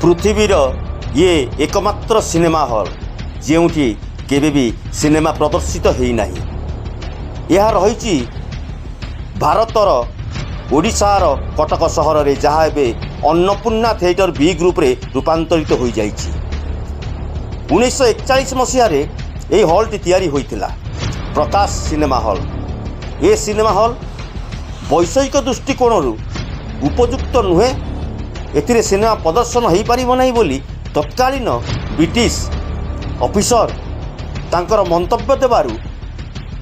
पृथ्वीर ये एकमात्र cinema hall जेउठी केबे भी सिनेमा प्रदर्शित होना यह रही भारतर ओडिशार कटक सहर में जहाँ एवं अन्नपूर्णा थिएटर बी ग्रुप रे रूपांतरित हो जाइछि। 1941 मसीह ये हॉलटी तैयारी होइतिला प्रकाश सिनेमा हॉल। ये सिनेमा हॉल वैषयिक दृष्टिकोण उपयुक्त नुहे एथिरे सिनेमा प्रदर्शन हो पारिबो नहीं बोली तत्कालीन ब्रिटिश ऑफिसर तांकर मंतव्य देबारु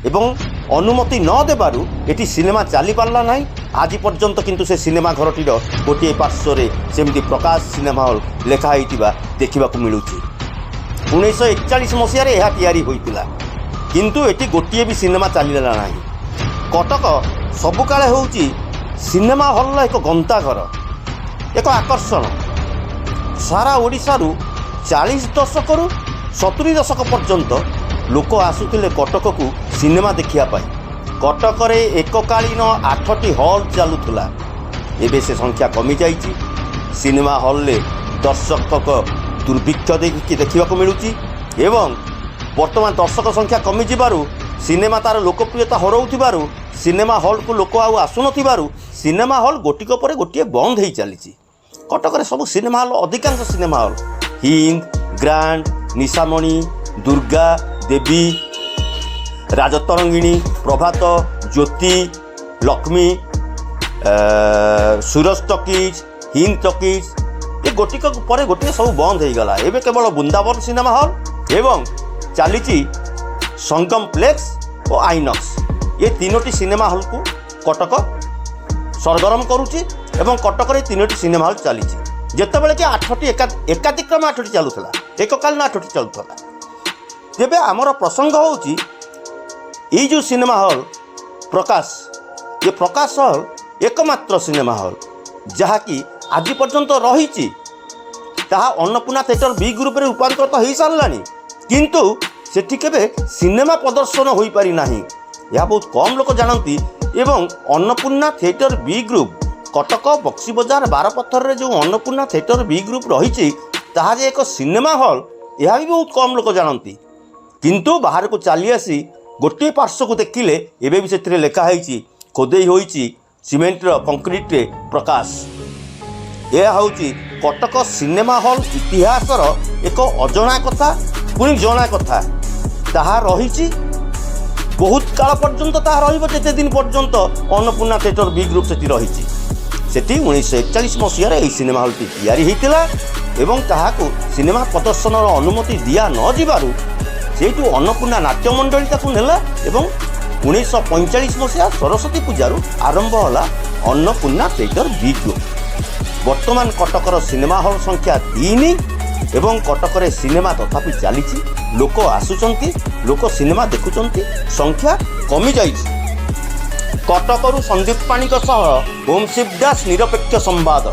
एवं अनुमति न देबारु एटी सिनेमा चली पारला नहीं। आज पर्यंत किंतु से सिनेमा घरटीर गोटे पार्श्व सेमती प्रकाश सिनेमा हॉल लेखाई देखा मिलूँ। 1941 मसीह यह तैयारी होइतिला किंतु एटी गोटे भी सिनेमा चलला नहीं। कटक सबु काले होउची सिनेमा हॉल एक गंताघर एक आकर्षण। सारा ओडिशारू 40 दशकरू 70 दशक पर्यंत लोक आसुथिले कटक को सिनेमा देखिया पाई। कटक रे एककालीन 8टी हॉल चलुला एबे से संख्या कमी जाइछि। सिनेमा हॉल ले दर्शक दुर्भिक्ष देखा मिलूँ एवं वर्तमान दर्शक संख्या कमी जिबारु सिनेमा तार लोकप्रियता हरउथिबारु सिनेमा हॉल को लोक आसुन सिनेमा हॉल गोटिक पर गोटे बंद हो चली। कटक सब सिनेमा हॉल अधिकांश cinema hall Hind grand Nishamani Durga Devi Rajtarangini Prabhat Jyoti Lakshmi Suraj talkies Hind talkies ये गोटिक पर गोटे सब बंद हो गला। एबे केवल वृंदावन सिनेमा हॉल एवं चली संगम प्लेक्स और आइनक्स ये तीनोटी सिनेमा हॉल को कटक सरगरम करुच्ची एवं कटक रे तीनोटी सिनेमा हॉल चली जिते बड़े कि 8टी एकाधिक्रम 8टी चलुला एककालीन 8टी चलुला। तेबे आमर प्रसंग होउची ये जो सिनेमा हॉल प्रकाश ये प्रकाश हॉल एकमात्र सिनेमा हॉल जहाँकि आज पर्यंत रही अन्नपूर्णा थिएटर बी ग्रुप रे रूपांतरित हो सारानी किंतु सेठी केबे सिनेमा प्रदर्शन हो पारि नाही। यह बहुत कम लोक जानती एवं Annapurna theatre B group Cuttack Buxi Bazar Barapathar रे जो अन्नपूर्णा थिएटर बी ग्रुप रही एक सिनेमा हॉल यह भी बहुत कम लोक जानती किंतु बाहर को चली आसी गोटे पार्श्व को देखिले एबे भी से लिखाई खोदे होइची सीमेंटर कंक्रीट रे प्रकाश। यह हूँ कटक सिनेमा हॉल इतिहासर एक अजଣା कथा पुणी जଣା कथा ताहा रही बहुत काल पर्यंत ताहा रहिबो जेते दिन पर्यंत अन्नपूर्णा थिएटर बी ग्रुप सेठी रही 1941 मसीह यही सिनेमा हॉल तैयारी होइतिला एवं ताहाको सिनेमा प्रदर्शन अनुमति दिया न जिबारु सेठू अन्नपूर्णा नाट्य मंडली ताकू नेला एवं 1945 मसीहा सरस्वती पूजारू आरंभ होला अन्नपूर्णा थिएटर बी ग्रुप। वर्तमान कटकर सिनेमा हॉल संख्या 3 एवं कटक रे सिनेमा तथापि चली लोक आसुचंती लोक सिनेमा देखुचंती संख्या कमी जाइछि। कटकरू संदीप पाणिक सह ओम शिव दास निरपेक्ष संवाद।